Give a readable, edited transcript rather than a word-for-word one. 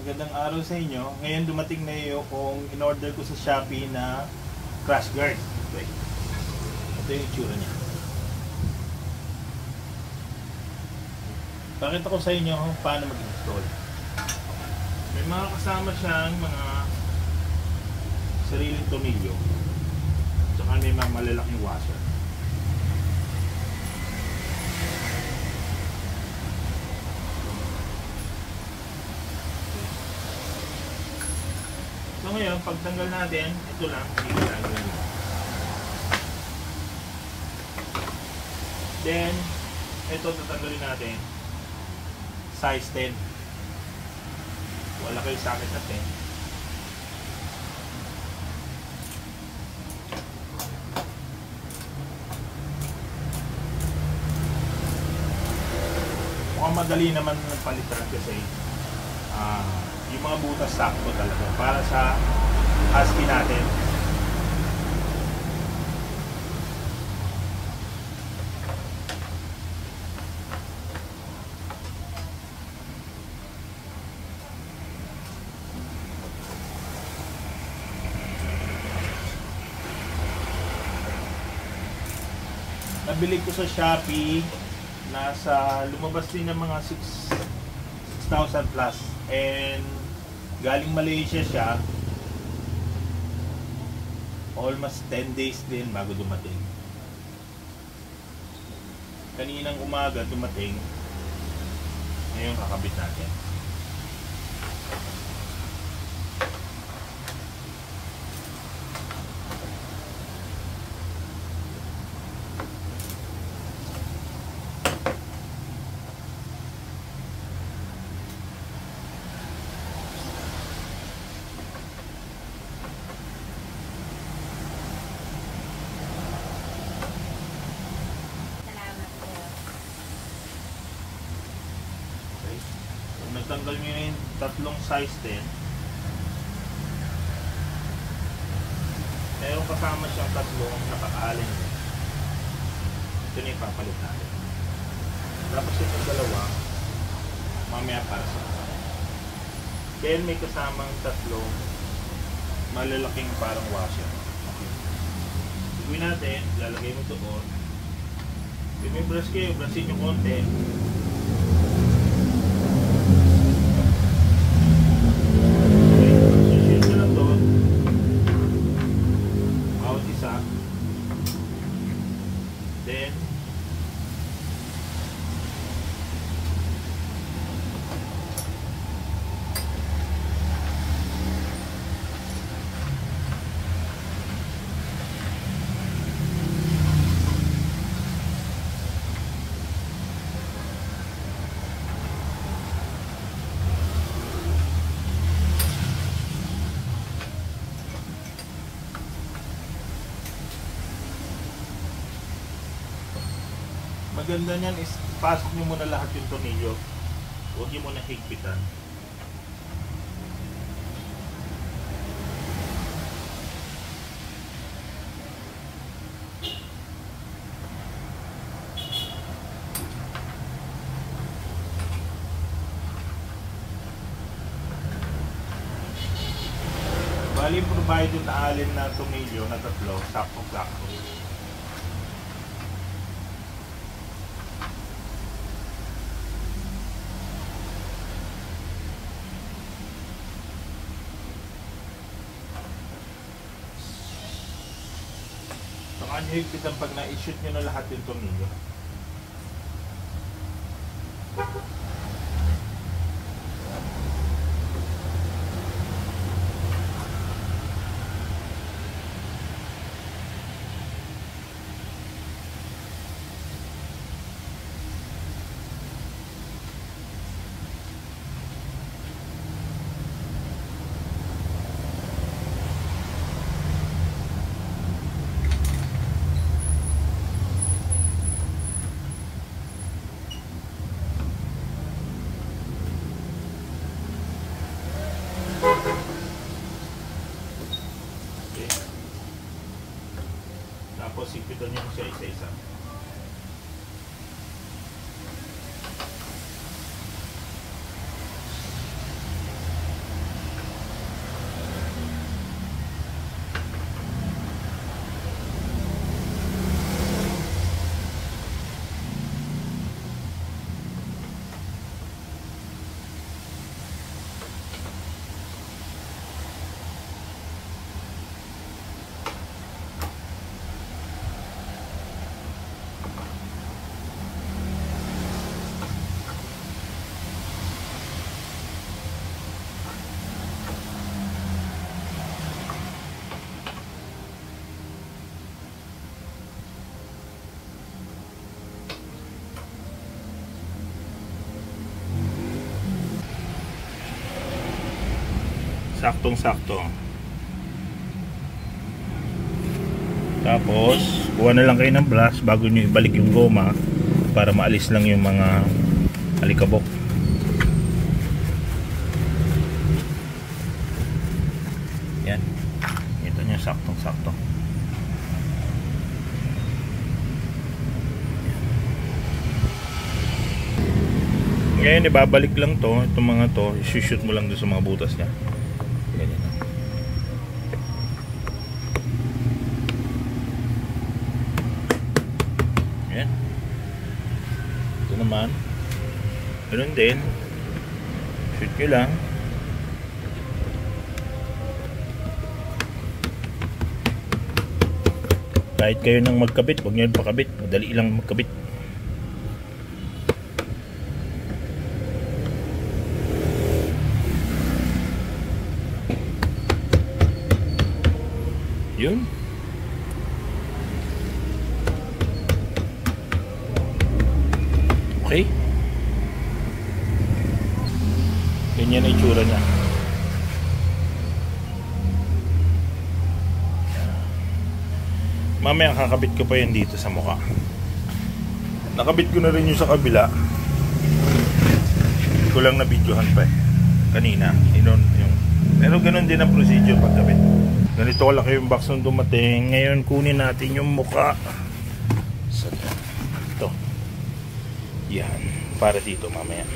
Magandang araw sa inyo. Ngayon dumating na yung in-order ko sa Shopee na crash guard. Okay. Ito yung itsura niya. Pakita ko sa inyo paano mag-install. May mga kasama siyang mga sariling tornilyo. Tsaka may mga malalaking washer. So ngayon, pagtanggal natin, ito lang, hindi gagawin mo. Then, ito tatanggalin natin, size 10. Wala kayo sa akin na 10. Mukhang madali naman ng palitan kasi yung mga butas sakto talaga para sa husky natin. Nabili ko sa Shopee, lumabas din ng mga 6,000 plus, and galing Malaysia siya, almost 10 days din bago dumating. Kaninang umaga dumating, ngayon kakabit natin. Nagtanggal nyo yung tatlong size 10. Meron kasama siyang tatlong nakakaalin. Ito na yung papalit natin. Tapos itong dalawa, mamaya para sa then may kasamang tatlong malalaking parang washer. Okay. Gawin natin, lalagay mo doon. Kung may brush kayo, brushin nyo konti. Then maganda niyan is pasok nyo muna lahat yung tornilyo. Huwag nyo muna higpitan. Bali provided na alin na tornilyo na tatlo, sakto-sakto. Saka nyo higpitan pag na-shoot nyo na lahat yung tornilyo. Tapos higpitan nyo siya isa-isa. Saktong-sakto. Tapos kuha na lang kayo ng brush bago nyo ibalik yung goma para maalis lang yung mga alikabok. Yan. Ito nyo, saktong-sakto. Ngayon ibabalik lang to, itong mga to, i-shoot mo lang doon sa mga butas niya. Ganyan. Yan. Ito naman. Ganun din. Shoot nyo lang. Kahit kayo nang magkabit, huwag nyo pakabit. Madali lang magkabit. Yun. Okay. Ganyan ang itsura niya. Mamaya kakabit ko pa yan dito sa mukha. Nakabit ko na rin yung sa kabila. Hindi ko lang na-videohan pa kanina. Pero ganun din ang procedure pagkabit. Ganito kalaki yung box nung dumating. Ngayon kunin natin yung mukha. Ito. Yan. Para dito mamaya.